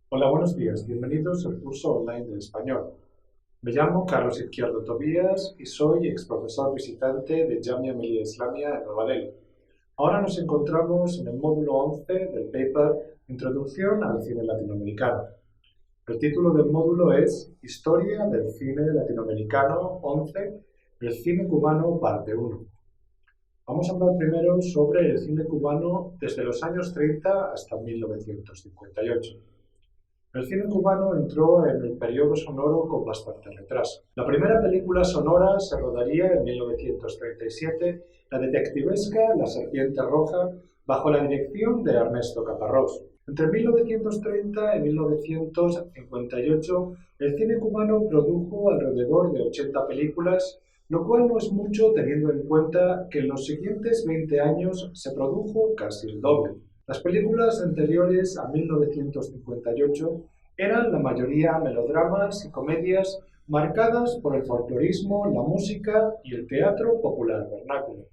Hola, buenos días. Bienvenidos al curso online de español. Me llamo Carlos Izquierdo Tobías y soy ex profesor visitante de Jamia Millia Islamia en Nueva Delhi. Ahora nos encontramos en el módulo 11 del paper Introducción al cine latinoamericano. El título del módulo es Historia del cine latinoamericano 11, el cine cubano parte 1. Vamos a hablar primero sobre el cine cubano desde los años 30 hasta 1958. El cine cubano entró en el periodo sonoro con bastante retraso. La primera película sonora se rodaría en 1937, la detectivesca La Serpiente Roja, bajo la dirección de Ernesto Caparrós. Entre 1930 y 1958, el cine cubano produjo alrededor de 80 películas, lo cual no es mucho teniendo en cuenta que en los siguientes 20 años se produjo casi el doble. Las películas anteriores a 1958 eran la mayoría melodramas y comedias marcadas por el folclorismo, la música y el teatro popular vernáculo.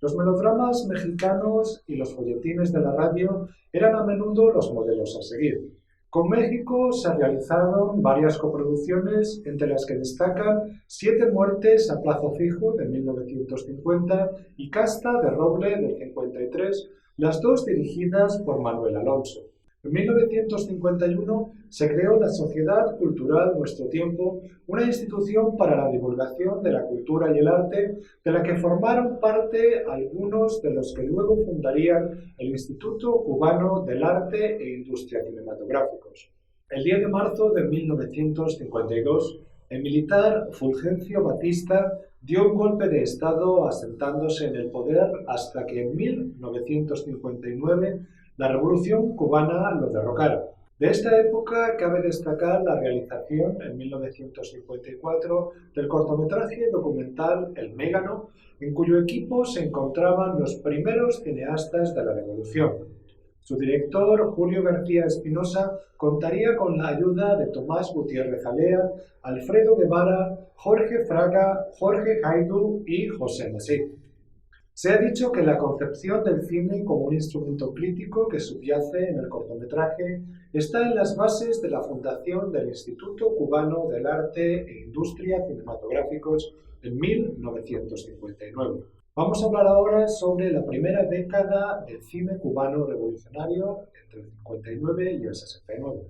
Los melodramas mexicanos y los folletines de la radio eran a menudo los modelos a seguir. Con México se realizaron varias coproducciones, entre las que destacan Siete muertes a plazo fijo de 1950 y Casta de Roble del 53, las dos dirigidas por Manuel Alonso. En 1951 se creó la Sociedad Cultural Nuestro Tiempo, una institución para la divulgación de la cultura y el arte, de la que formaron parte algunos de los que luego fundarían el Instituto Cubano del Arte e Industria Cinematográficos. El 10 de marzo de 1952, el militar Fulgencio Batista dio un golpe de Estado asentándose en el poder hasta que en 1959 la Revolución cubana lo derrocara. De esta época cabe destacar la realización en 1954 del cortometraje documental El Mégano, en cuyo equipo se encontraban los primeros cineastas de la Revolución. Su director, Julio García Espinosa, contaría con la ayuda de Tomás Gutiérrez Alea, Alfredo Guevara, Jorge Fraga, Jorge Haidú y José Masí. Se ha dicho que la concepción del cine como un instrumento crítico que subyace en el cortometraje está en las bases de la fundación del Instituto Cubano del Arte e Industria Cinematográficos en 1959. Vamos a hablar ahora sobre la primera década del cine cubano revolucionario entre el 59 y el 69.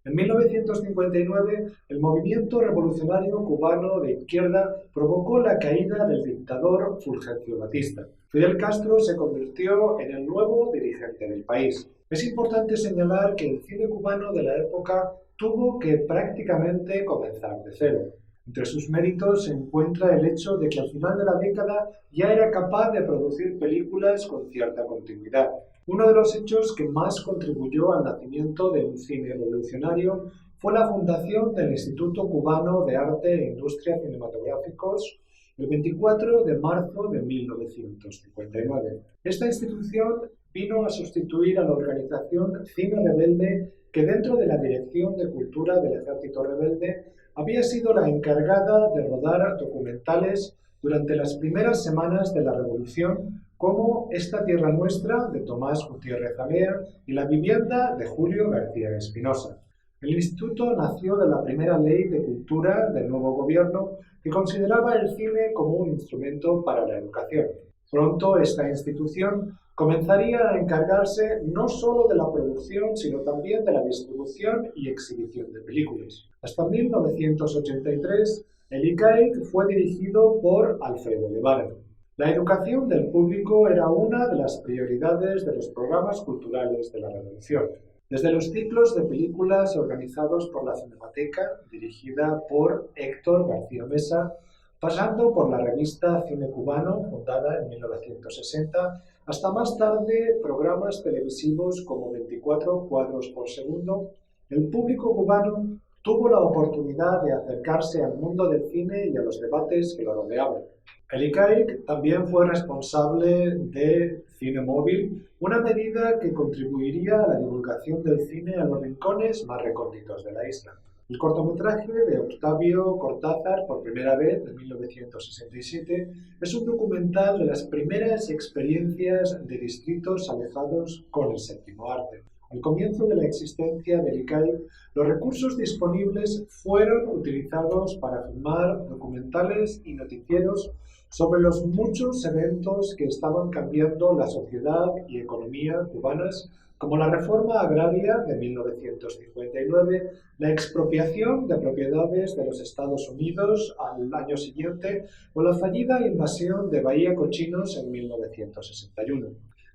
En 1959, el movimiento revolucionario cubano de izquierda provocó la caída del dictador Fulgencio Batista. Fidel Castro se convirtió en el nuevo dirigente del país. Es importante señalar que el cine cubano de la época tuvo que prácticamente comenzar de cero. Entre sus méritos se encuentra el hecho de que al final de la década ya era capaz de producir películas con cierta continuidad. Uno de los hechos que más contribuyó al nacimiento de un cine revolucionario fue la fundación del Instituto Cubano de Arte e Industria Cinematográficos el 24 de marzo de 1959. Esta institución vino a sustituir a la organización Cine Rebelde, que dentro de la Dirección de Cultura del Ejército Rebelde había sido la encargada de rodar documentales durante las primeras semanas de la Revolución, como Esta tierra nuestra, de Tomás Gutiérrez Alea, y La vivienda, de Julio García Espinosa. El instituto nació de la primera ley de cultura del nuevo gobierno, que consideraba el cine como un instrumento para la educación. Pronto esta institución comenzaría a encargarse no solo de la producción, sino también de la distribución y exhibición de películas. Hasta 1983, el ICAIC fue dirigido por Alfredo Guevara. La educación del público era una de las prioridades de los programas culturales de la Revolución. Desde los ciclos de películas organizados por la Cinemateca, dirigida por Héctor García Mesa, pasando por la revista Cine Cubano, fundada en 1960, hasta más tarde programas televisivos como 24 cuadros por segundo, el público cubano tuvo la oportunidad de acercarse al mundo del cine y a los debates que lo rodeaban. El ICAIC también fue responsable de Cine Móvil, una medida que contribuiría a la divulgación del cine a los rincones más recónditos de la isla. El cortometraje de Octavio Cortázar, por primera vez, de 1967, es un documental de las primeras experiencias de distritos alejados con el séptimo arte. Al comienzo de la existencia del ICAI, los recursos disponibles fueron utilizados para filmar documentales y noticieros sobre los muchos eventos que estaban cambiando la sociedad y economía cubanas, como la reforma agraria de 1959, la expropiación de propiedades de los Estados Unidos al año siguiente o la fallida invasión de Bahía Cochinos en 1961.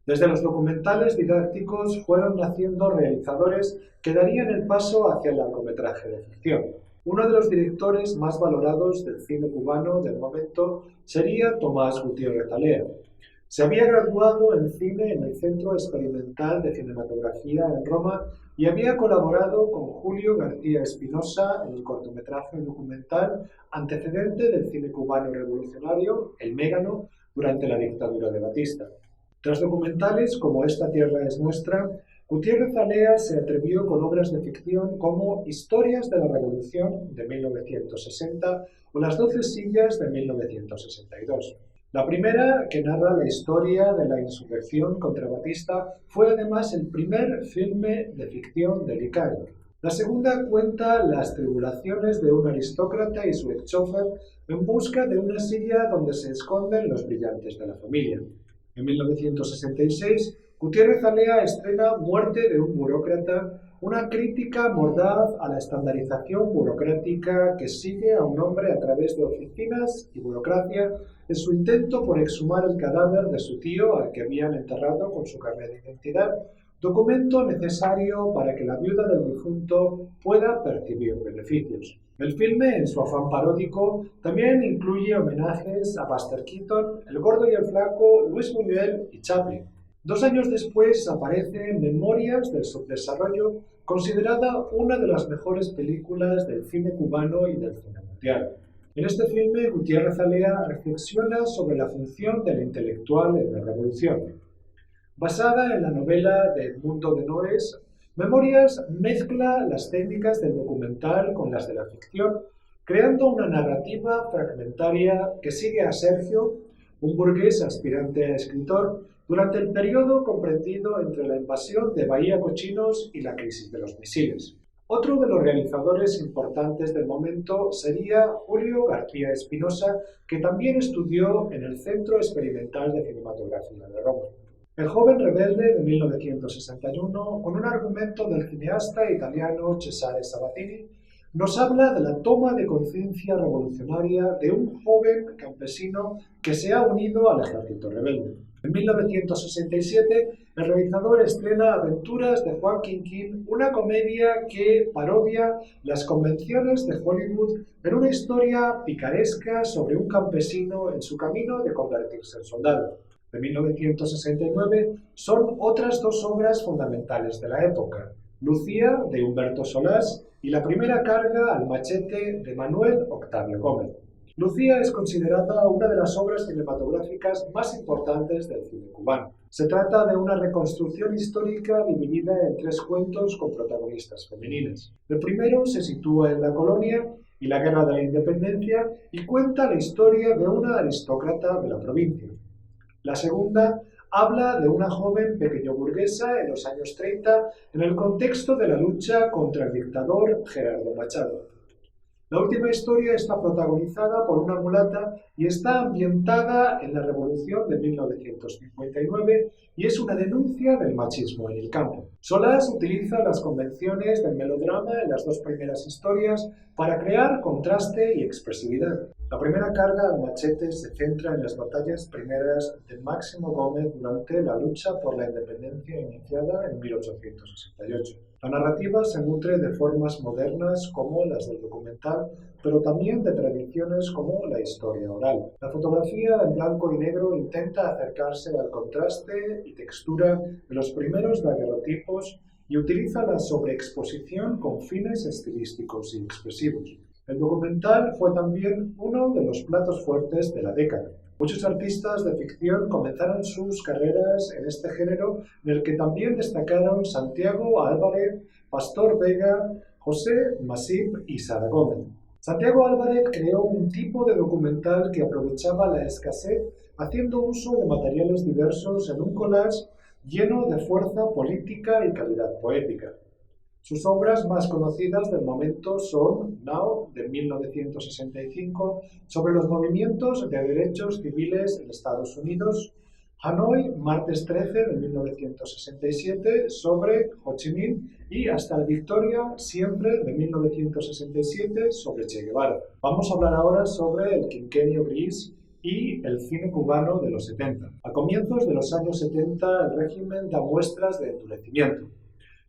Desde los documentales didácticos fueron naciendo realizadores que darían el paso hacia el largometraje de ficción. Uno de los directores más valorados del cine cubano del momento sería Tomás Gutiérrez Alea. Se había graduado en cine en el Centro Experimental de Cinematografía en Roma y había colaborado con Julio García Espinosa en el cortometraje documental antecedente del cine cubano revolucionario, El Mégano, durante la dictadura de Batista. Tras documentales como Esta tierra es nuestra, Gutiérrez Alea se atrevió con obras de ficción como Historias de la Revolución de 1960 o Las 12 sillas de 1962. La primera, que narra la historia de la insurrección contra Batista, fue además el primer filme de ficción del ICAI. La segunda cuenta las tribulaciones de un aristócrata y su ex-chofer en busca de una silla donde se esconden los brillantes de la familia. En 1966, Gutiérrez Alea estrena Muerte de un burócrata, una crítica mordaz a la estandarización burocrática que sigue a un hombre a través de oficinas y burocracia en su intento por exhumar el cadáver de su tío al que habían enterrado con su carnet de identidad, documento necesario para que la viuda del difunto pueda percibir beneficios. El filme, en su afán paródico, también incluye homenajes a Buster Keaton, El Gordo y el Flaco, Luis Buñuel y Chaplin. 2 años después aparece Memorias del Subdesarrollo, considerada una de las mejores películas del cine cubano y del cine mundial. En este filme, Gutiérrez Alea reflexiona sobre la función del intelectual en la revolución. Basada en la novela de Edmundo de Noes, Memorias mezcla las técnicas del documental con las de la ficción, creando una narrativa fragmentaria que sigue a Sergio, un burgués aspirante a escritor, durante el periodo comprendido entre la invasión de Bahía Cochinos y la crisis de los misiles. Otro de los realizadores importantes del momento sería Julio García Espinosa, que también estudió en el Centro Experimental de Cinematografía de Roma. El joven rebelde de 1961, con un argumento del cineasta italiano Cesare Sabatini, nos habla de la toma de conciencia revolucionaria de un joven campesino que se ha unido al ejército rebelde. En 1967, el realizador estrena Aventuras de Juan Quinquín, una comedia que parodia las convenciones de Hollywood en una historia picaresca sobre un campesino en su camino de convertirse en soldado. De 1969 son otras 2 obras fundamentales de la época, Lucía, de Humberto Solás, y La primera carga al machete, de Manuel Octavio Gómez. Lucía es considerada una de las obras cinematográficas más importantes del cine cubano. Se trata de una reconstrucción histórica dividida en 3 cuentos con protagonistas femeninas. El primero se sitúa en la colonia y la Guerra de la Independencia y cuenta la historia de una aristócrata de la provincia. La segunda habla de una joven pequeño burguesa en los años 30 en el contexto de la lucha contra el dictador Gerardo Machado. La última historia está protagonizada por una mulata y está ambientada en la Revolución de 1959 y es una denuncia del machismo en el campo. Solás utiliza las convenciones del melodrama en las 2 primeras historias para crear contraste y expresividad. La primera carga al machete se centra en las batallas primeras de Máximo Gómez durante la lucha por la independencia iniciada en 1868. La narrativa se nutre de formas modernas como las del documental, pero también de tradiciones como la historia oral. La fotografía en blanco y negro intenta acercarse al contraste y textura de los primeros daguerrotipos y utiliza la sobreexposición con fines estilísticos y expresivos. El documental fue también uno de los platos fuertes de la década. Muchos artistas de ficción comenzaron sus carreras en este género, en el que también destacaron Santiago Álvarez, Pastor Vega, José Masip y Sara Gómez. Santiago Álvarez creó un tipo de documental que aprovechaba la escasez, haciendo uso de materiales diversos en un collage lleno de fuerza política y calidad poética. Sus obras más conocidas del momento son Now, de 1965, sobre los movimientos de derechos civiles en Estados Unidos, Hanoi, martes 13, de 1967, sobre Ho Chi Minh, y Hasta la Victoria, siempre, de 1967, sobre Che Guevara. Vamos a hablar ahora sobre el quinquenio gris y el cine cubano de los 70. A comienzos de los años 70, el régimen da muestras de endurecimiento.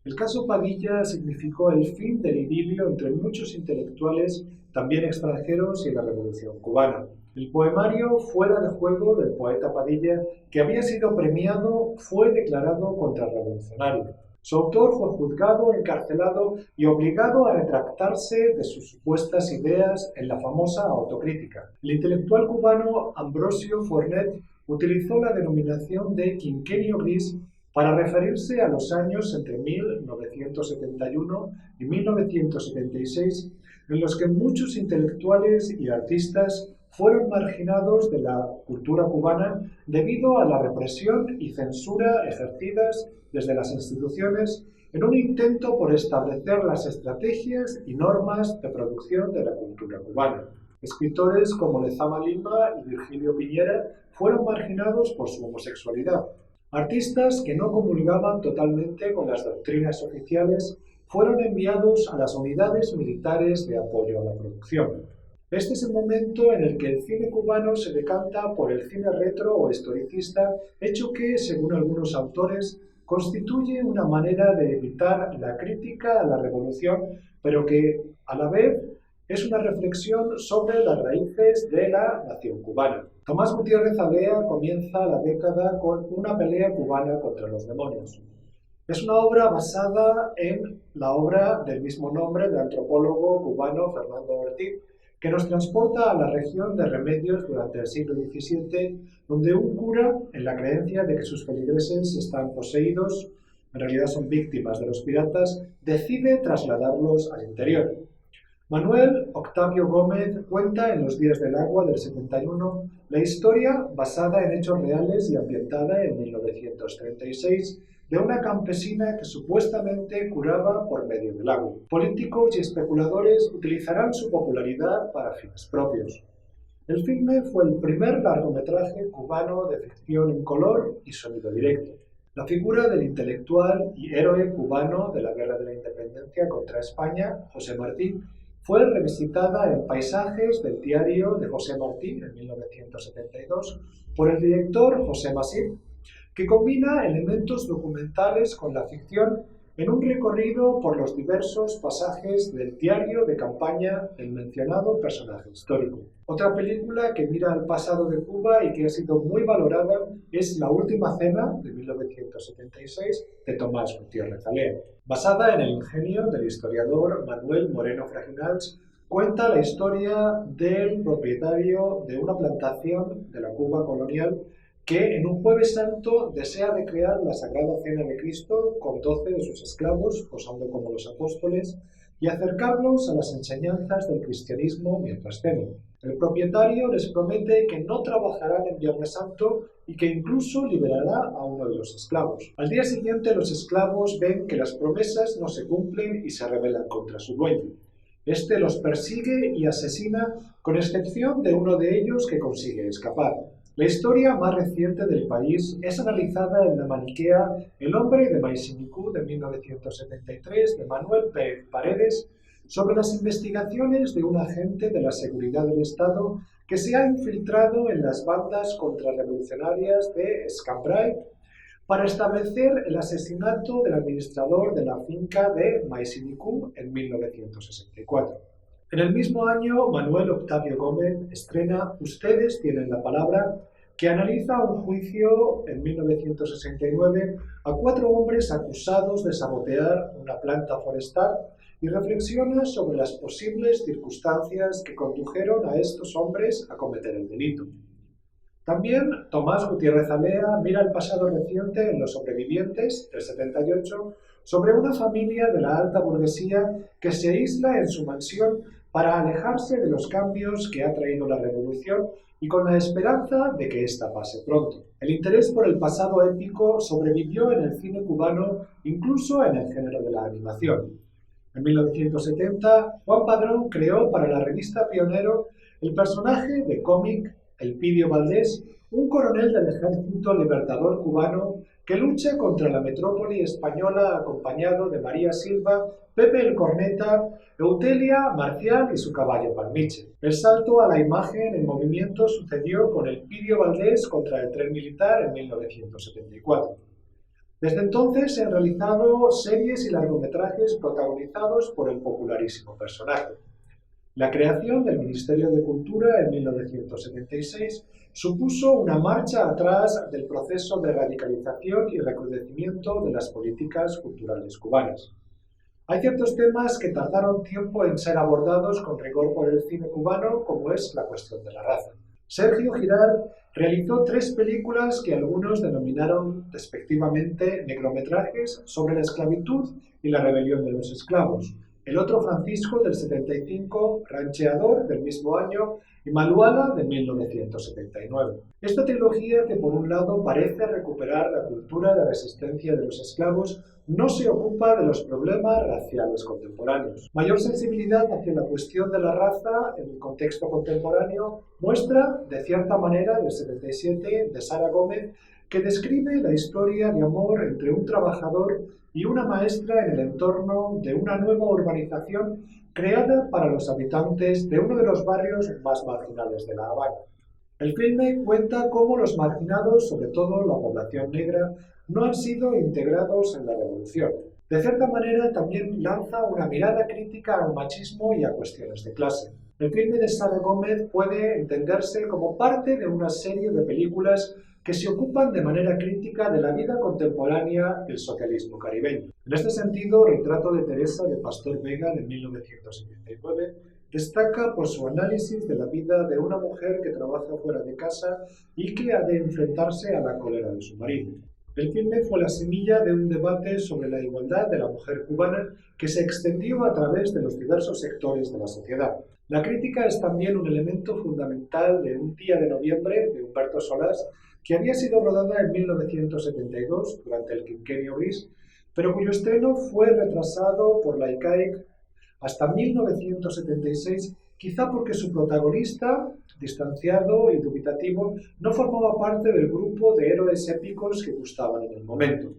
El caso Padilla significó el fin del idilio entre muchos intelectuales, también extranjeros, y la Revolución cubana. El poemario Fuera de juego del poeta Padilla, que había sido premiado, fue declarado contrarrevolucionario. Su autor fue juzgado, encarcelado y obligado a retractarse de sus supuestas ideas en la famosa autocrítica. El intelectual cubano Ambrosio Fornet utilizó la denominación de quinquenio gris para referirse a los años entre 1971 y 1976, en los que muchos intelectuales y artistas fueron marginados de la cultura cubana debido a la represión y censura ejercidas desde las instituciones en un intento por establecer las estrategias y normas de producción de la cultura cubana. Escritores como Lezama Lima y Virgilio Piñera fueron marginados por su homosexualidad. Artistas que no comulgaban totalmente con las doctrinas oficiales fueron enviados a las unidades militares de apoyo a la producción. Este es el momento en el que el cine cubano se decanta por el cine retro o historicista, hecho que, según algunos autores, constituye una manera de evitar la crítica a la revolución, pero que, a la vez, es una reflexión sobre las raíces de la nación cubana. Tomás Gutiérrez Alea comienza la década con Una pelea cubana contra los demonios. Es una obra basada en la obra del mismo nombre del antropólogo cubano Fernando Ortiz, que nos transporta a la región de Remedios durante el siglo XVII, donde un cura, en la creencia de que sus feligreses están poseídos, en realidad son víctimas de los piratas, decide trasladarlos al interior. Manuel Octavio Gómez cuenta en Los días del agua del 71 la historia, basada en hechos reales y ambientada en 1936, de una campesina que supuestamente curaba por medio del agua. Políticos y especuladores utilizarán su popularidad para fines propios. El filme fue el primer largometraje cubano de ficción en color y sonido directo. La figura del intelectual y héroe cubano de la Guerra de la Independencia contra España, José Martí, fue revisitada en Paisajes del diario de José Martí en 1972 por el director José Masip, que combina elementos documentales con la ficción en un recorrido por los diversos pasajes del diario de campaña del mencionado personaje histórico. Otra película que mira al pasado de Cuba y que ha sido muy valorada es La última cena, de 1976, de Tomás Gutiérrez Alea. Basada en el ingenio del historiador Manuel Moreno Fraginals, cuenta la historia del propietario de una plantación de la Cuba colonial que en un Jueves Santo desea recrear la Sagrada Cena de Cristo con 12 de sus esclavos, posando como los apóstoles, y acercarlos a las enseñanzas del cristianismo mientras cenan. El propietario les promete que no trabajarán en Viernes Santo y que incluso liberará a uno de los esclavos. Al día siguiente los esclavos ven que las promesas no se cumplen y se rebelan contra su dueño. Este los persigue y asesina, con excepción de uno de ellos que consigue escapar. La historia más reciente del país es analizada en la maniquea El hombre de Maisinicú de 1973 de Manuel Pérez Paredes sobre las investigaciones de un agente de la seguridad del Estado que se ha infiltrado en las bandas contrarrevolucionarias de Escambray para establecer el asesinato del administrador de la finca de Maisinicú en 1964. En el mismo año, Manuel Octavio Gómez estrena Ustedes tienen la palabra, que analiza un juicio en 1969 a 4 hombres acusados de sabotear una planta forestal y reflexiona sobre las posibles circunstancias que condujeron a estos hombres a cometer el delito. También Tomás Gutiérrez Alea mira el pasado reciente en Los sobrevivientes, del 78, sobre una familia de la alta burguesía que se aísla en su mansión para alejarse de los cambios que ha traído la revolución y con la esperanza de que ésta pase pronto. El interés por el pasado épico sobrevivió en el cine cubano, incluso en el género de la animación. En 1970, Juan Padrón creó para la revista Pionero el personaje de cómic Elpidio Valdés, un coronel del Ejército Libertador cubano que lucha contra la metrópoli española acompañado de María Silva, Pepe el Corneta, Eutelia, Marcial y su caballo Palmiche. El salto a la imagen en movimiento sucedió con Elpidio Valdés contra el tren militar en 1974. Desde entonces se han realizado series y largometrajes protagonizados por el popularísimo personaje. La creación del Ministerio de Cultura en 1976 supuso una marcha atrás del proceso de radicalización y recrudecimiento de las políticas culturales cubanas. Hay ciertos temas que tardaron tiempo en ser abordados con rigor por el cine cubano, como es la cuestión de la raza. Sergio Giralt realizó 3 películas que algunos denominaron despectivamente negrometrajes sobre la esclavitud y la rebelión de los esclavos. El otro Francisco del 75, Rancheador del mismo año y Maluala de 1979. Esta trilogía, que por un lado parece recuperar la cultura de resistencia de los esclavos, no se ocupa de los problemas raciales contemporáneos. Mayor sensibilidad hacia la cuestión de la raza en el contexto contemporáneo muestra, de cierta manera, del 77, de Sara Gómez, que describe la historia de amor entre un trabajador y una maestra en el entorno de una nueva urbanización creada para los habitantes de uno de los barrios más marginales de La Habana. El filme cuenta cómo los marginados, sobre todo la población negra, no han sido integrados en la revolución. De cierta manera, también lanza una mirada crítica al machismo y a cuestiones de clase. El filme de Sara Gómez puede entenderse como parte de una serie de películas que se ocupan de manera crítica de la vida contemporánea del socialismo caribeño. En este sentido, Retrato de Teresa de Pastor Vega de 1979 destaca por su análisis de la vida de una mujer que trabaja fuera de casa y que ha de enfrentarse a la cólera de su marido. El filme fue la semilla de un debate sobre la igualdad de la mujer cubana que se extendió a través de los diversos sectores de la sociedad. La crítica es también un elemento fundamental de Un día de noviembre, de Humberto Solás, que había sido rodada en 1972 durante el quinquenio gris, pero cuyo estreno fue retrasado por la ICAIC hasta 1976, quizá porque su protagonista, distanciado y dubitativo, no formaba parte del grupo de héroes épicos que gustaban en el momento.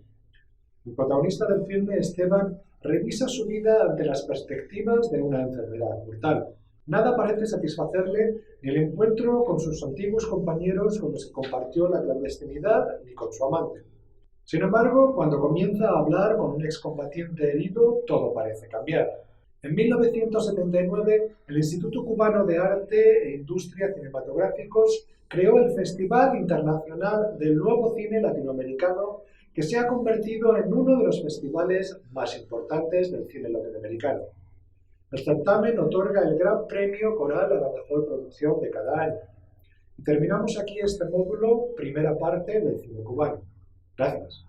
El protagonista del filme, Esteban, revisa su vida ante las perspectivas de una enfermedad mortal. Nada parece satisfacerle, ni el encuentro con sus antiguos compañeros con los que compartió la clandestinidad, ni con su amante. Sin embargo, cuando comienza a hablar con un excombatiente herido, todo parece cambiar. En 1979, el Instituto Cubano de Arte e Industria Cinematográficos creó el Festival Internacional del Nuevo Cine Latinoamericano, que se ha convertido en uno de los festivales más importantes del cine latinoamericano. El certamen otorga el Gran Premio Coral a la mejor producción de cada año. Y terminamos aquí este módulo, primera parte del cine cubano. Gracias.